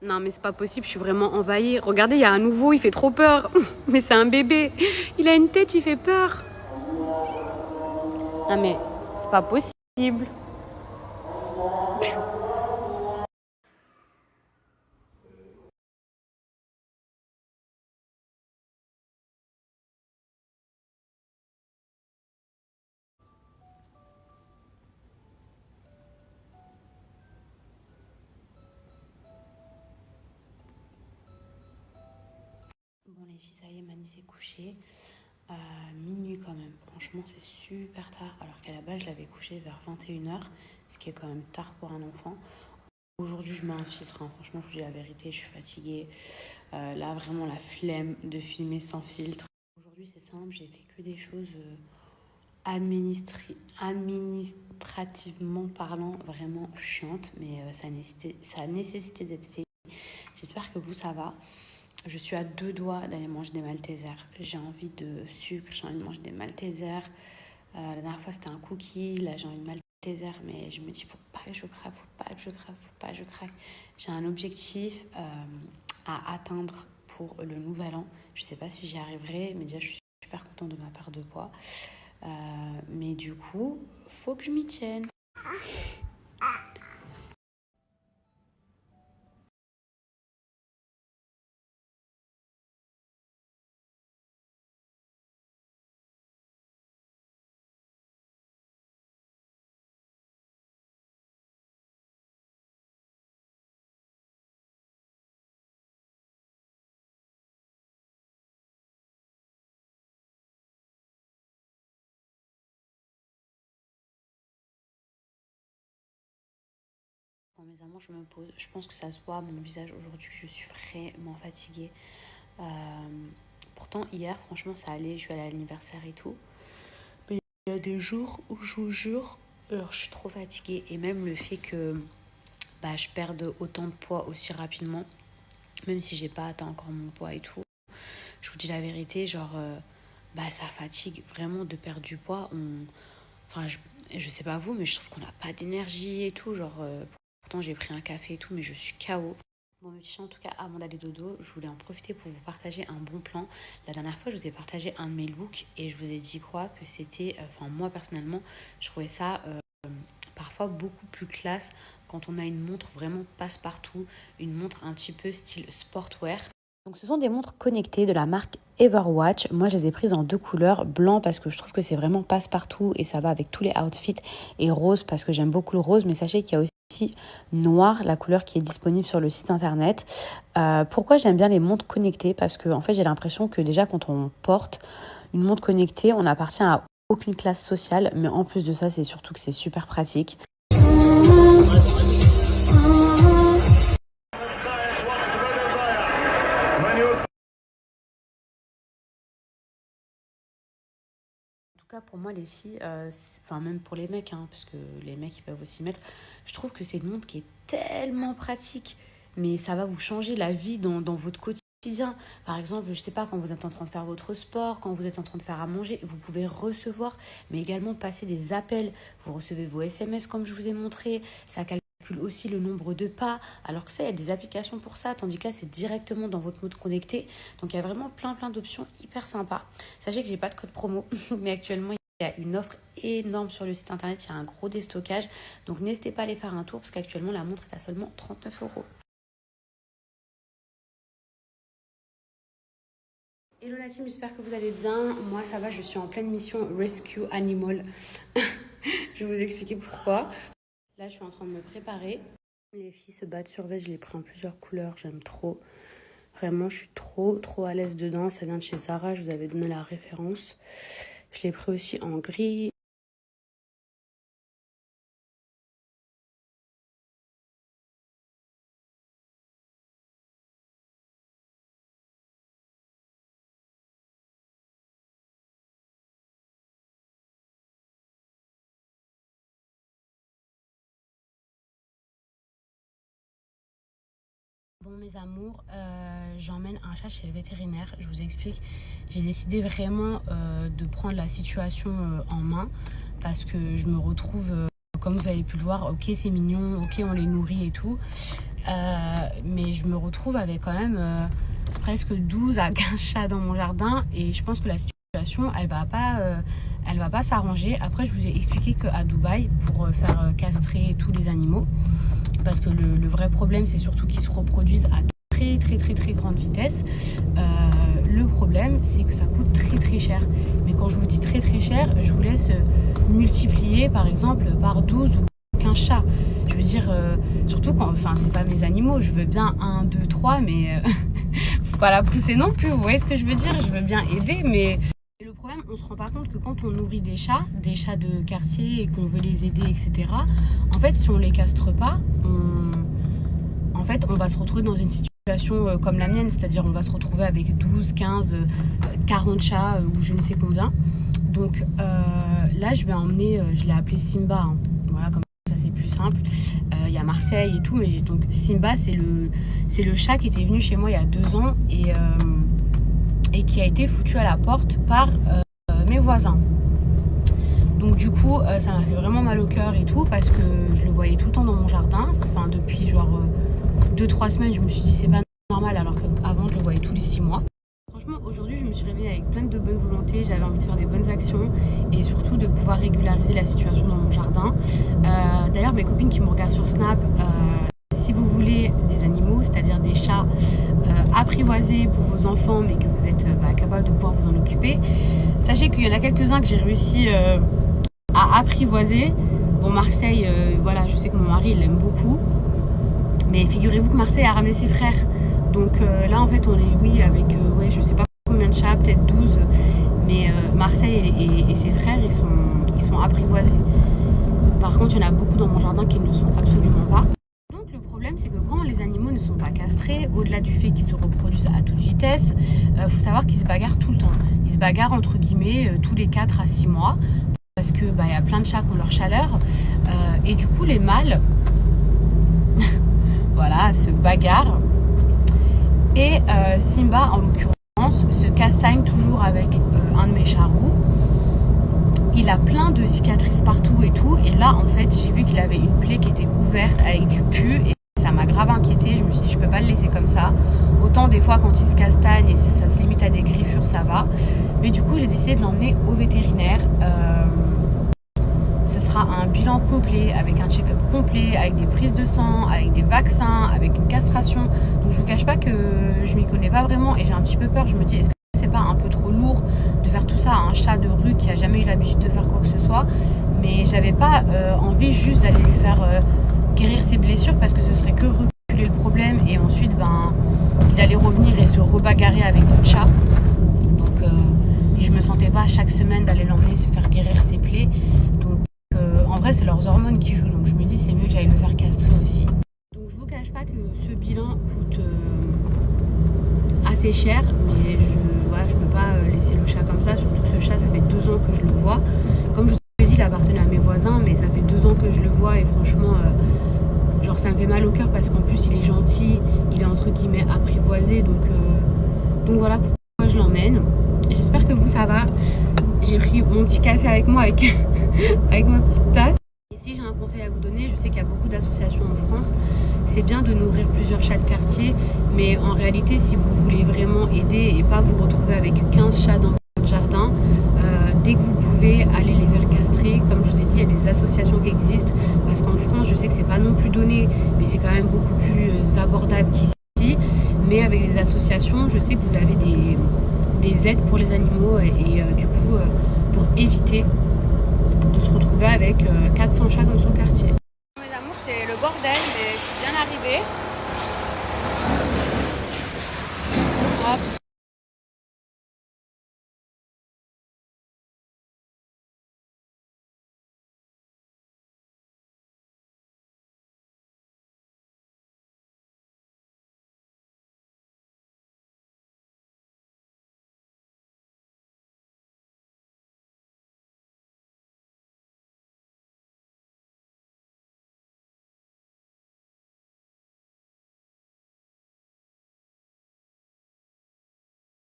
Non mais c'est pas possible, je suis vraiment envahie. Regardez, il y a un nouveau, il fait trop peur. Mais c'est un bébé. Il a une tête, il fait peur. Non mais c'est pas possible. Bon les filles, ça y est, mamie s'est couchée. Minuit quand même. Franchement, c'est super tard. Alors qu'à la base, je l'avais couché vers 21h, ce qui est quand même tard pour un enfant. Aujourd'hui, je mets un filtre. Hein. Franchement, je vous dis la vérité, je suis fatiguée. Là, vraiment, la flemme de filmer sans filtre. Aujourd'hui, c'est simple, j'ai fait que des choses administrativement parlant vraiment chiantes, mais ça a nécessité d'être fait. J'espère que vous, ça va. Je suis à deux doigts d'aller manger des Maltesers. J'ai envie de sucre, j'ai envie de manger des Maltesers. La dernière fois, c'était un cookie. Là, j'ai envie de Malteser, mais je me dis, faut pas que je craque, faut pas que je craque, faut pas que je craque. J'ai un objectif à atteindre pour le nouvel an. Je sais pas si j'y arriverai, mais déjà, je suis super contente de ma perte de poids. Mais du coup, faut que je m'y tienne. Bon, mes amours, je me pose. Je pense que ça se voit à mon visage aujourd'hui. Je suis vraiment fatiguée. Euh, Pourtant, hier, franchement, ça allait. Je suis allée à l'anniversaire et tout. Mais il y a des jours où je vous jure, alors je suis trop fatiguée. Et même le fait que je perde autant de poids aussi rapidement, même si j'ai pas atteint encore mon poids et tout. Je vous dis la vérité, genre, ça fatigue vraiment de perdre du poids. Enfin, je sais pas vous, mais je trouve qu'on n'a pas d'énergie et tout. Genre, pourtant j'ai pris un café et tout, mais je suis KO. Bon, mes petits, en tout cas, avant d'aller dodo, je voulais en profiter pour vous partager un bon plan. La dernière fois, je vous ai partagé un de mes looks et je vous ai dit quoi? Que c'était, moi personnellement, je trouvais ça parfois beaucoup plus classe quand on a une montre vraiment passe-partout, une montre un petit peu style sportwear. Donc ce sont des montres connectées de la marque Everwatch. Moi, je les ai prises en deux couleurs, blanc parce que je trouve que c'est vraiment passe-partout et ça va avec tous les outfits, et rose parce que j'aime beaucoup le rose, mais sachez qu'il y a aussi noir, la couleur qui est disponible sur le site internet. Pourquoi j'aime bien les montres connectées? Parce que en fait, j'ai l'impression que déjà quand on porte une montre connectée, on n'appartient à aucune classe sociale, mais en plus de ça, c'est surtout que c'est super pratique. En tout cas, pour moi, les filles, enfin même pour les mecs, hein, parce que les mecs, ils peuvent aussi mettre, je trouve que c'est une montre qui est tellement pratique, mais ça va vous changer la vie dans votre quotidien. Par exemple, je sais pas, quand vous êtes en train de faire votre sport, quand vous êtes en train de faire à manger, vous pouvez recevoir, mais également passer des appels. Vous recevez vos SMS comme je vous ai montré, ça calcule aussi le nombre de pas, alors que ça, il y a des applications pour ça, tandis que là, c'est directement dans votre mode connecté. Donc, il y a vraiment plein d'options hyper sympas. Sachez que j'ai pas de code promo, mais actuellement, il y a une offre énorme sur le site internet, il y a un gros déstockage. Donc n'hésitez pas à aller faire un tour parce qu'actuellement, la montre est à seulement 39 €. Hello la team, j'espère que vous allez bien. Moi ça va, je suis en pleine mission Rescue Animal. Je vais vous expliquer pourquoi. Là, je suis en train de me préparer. Les filles se battent sur vêt, je l'ai pris en plusieurs couleurs, j'aime trop. Vraiment, je suis trop à l'aise dedans. Ça vient de chez Zara, je vous avais donné la référence. Je l'ai pris aussi en gris. Bon mes amours, j'emmène un chat chez le vétérinaire, je vous explique. J'ai décidé vraiment de prendre la situation en main parce que je me retrouve, comme vous avez pu le voir, ok c'est mignon, ok on les nourrit et tout. mais je me retrouve avec quand même presque 12 à 15 chats dans mon jardin et je pense que la situation, elle va pas s'arranger. Après, je vous ai expliqué qu'à Dubaï, pour faire castrer tous les animaux, parce que le vrai problème, c'est surtout qu'ils se reproduisent à très très très très grande vitesse. Le problème, c'est que ça coûte très très cher. Mais quand je vous dis très très cher, je vous laisse multiplier par exemple par 12 ou 15 chats. Je veux dire, surtout quand, enfin, c'est pas mes animaux, je veux bien 1, 2, 3, mais faut pas la pousser non plus, vous voyez ce que je veux dire? Je veux bien aider, mais le problème, on se rend pas compte que quand on nourrit des chats de quartier et qu'on veut les aider, etc., en fait, si on les castre pas, on va se retrouver dans une situation comme la mienne, c'est-à-dire on va se retrouver avec 12, 15, 40 chats ou je ne sais combien. Donc là, je vais emmener, je l'ai appelé Simba, hein. Voilà, comme ça c'est plus simple. Il y a Marseille et tout, mais donc Simba, c'est le chat qui était venu chez moi il y a 2 ans et qui a été foutu à la porte par mes voisins. Donc du coup, ça m'a fait vraiment mal au cœur et tout, parce que je le voyais tout le temps dans mon jardin. Enfin, depuis genre 2-3 semaines, je me suis dit c'est pas normal, alors qu'avant je le voyais tous les 6 mois. Franchement, aujourd'hui, je me suis réveillée avec plein de bonne volonté. J'avais envie de faire des bonnes actions et surtout de pouvoir régulariser la situation dans mon jardin. D'ailleurs, mes copines qui me regardent sur Snap, si vous voulez des animaux, c'est-à-dire des chats apprivoisés pour vos enfants, mais que vous êtes capable de pouvoir vous en occuper, sachez qu'il y en a quelques-uns que j'ai réussi à apprivoiser. Bon, Marseille, voilà, je sais que mon mari il l'aime beaucoup, mais figurez-vous que Marseille a ramené ses frères. Donc là, en fait, on est, oui, avec, je sais pas combien de chats, peut-être 12, mais Marseille et ses frères, ils sont apprivoisés. Par contre, il y en a beaucoup dans mon jardin qui ne le sont absolument pas. Donc le problème, c'est que quand les animaux ne sont pas castrés, au-delà du fait qu'ils se reproduisent à toute vitesse, faut savoir qu'ils se bagarrent tout le temps. Ils se bagarrent entre guillemets tous les 4 à 6 mois, parce que y a plein de chats qui ont leur chaleur, et du coup les mâles voilà, se bagarrent. Et Simba, en l'occurrence, se castagne toujours avec un de mes chats roux. Il a plein de cicatrices partout et tout. Et là, en fait, j'ai vu qu'il avait une plaie qui était ouverte avec du pu. Et ça m'a grave inquiétée. Je me suis dit, je peux pas le laisser comme ça. Autant des fois, quand il se castagne et ça se limite à des griffures, ça va. Mais du coup, j'ai décidé de l'emmener au vétérinaire. Ce sera un bilan complet, avec un check-up complet, avec des prises de sang, avec des vaccins, avec une castration. Donc je vous cache pas que je m'y connais pas vraiment et j'ai un petit peu peur. Je me dis, est-ce que c'est pas un peu trop lourd de faire tout ça à un chat de rue qui a jamais eu l'habitude de faire quoi que ce soit? Mais j'avais pas envie juste d'aller lui faire guérir ses blessures, parce que ce serait que reculer le problème et ensuite il allait revenir et se rebagarrer avec d'autres chats. Donc et je me sentais pas chaque semaine d'aller l'emmener se faire guérir ses plaies. Donc en vrai, c'est leurs hormones qui jouent, donc je me dis c'est mieux que j'aille le faire castrer aussi. Donc je vous cache pas que ce bilan coûte assez cher, mais je peux pas laisser le chat comme ça, surtout que ce chat, ça fait 2 ans que je le vois. Comme je vous l'ai dit, il appartenait à mes voisins, mais ça fait 2 ans que je le vois et franchement, genre ça me fait mal au cœur, parce qu'en plus il est gentil, il est entre guillemets apprivoisé, donc voilà pourquoi je l'emmène. J'espère que vous, ça va. J'ai pris mon petit café avec moi avec ma petite tasse. Et si j'ai un conseil à vous donner, je sais qu'il y a beaucoup d'associations en France. C'est bien de nourrir plusieurs chats de quartier, mais en réalité, si vous voulez vraiment aider et pas vous retrouver avec 15 chats dans votre jardin, dès que vous pouvez, aller les faire castrer. Comme je vous ai dit, il y a des associations qui existent, parce qu'en France, je sais que c'est pas non plus donné, mais c'est quand même beaucoup plus abordable qu'ici. Mais avec des associations, je sais que vous avez des aides pour les animaux et du coup, pour éviter de se retrouver avec 400 chats dans son quartier. Mes amours, c'est le bordel, mais je suis bien arrivée. Hop.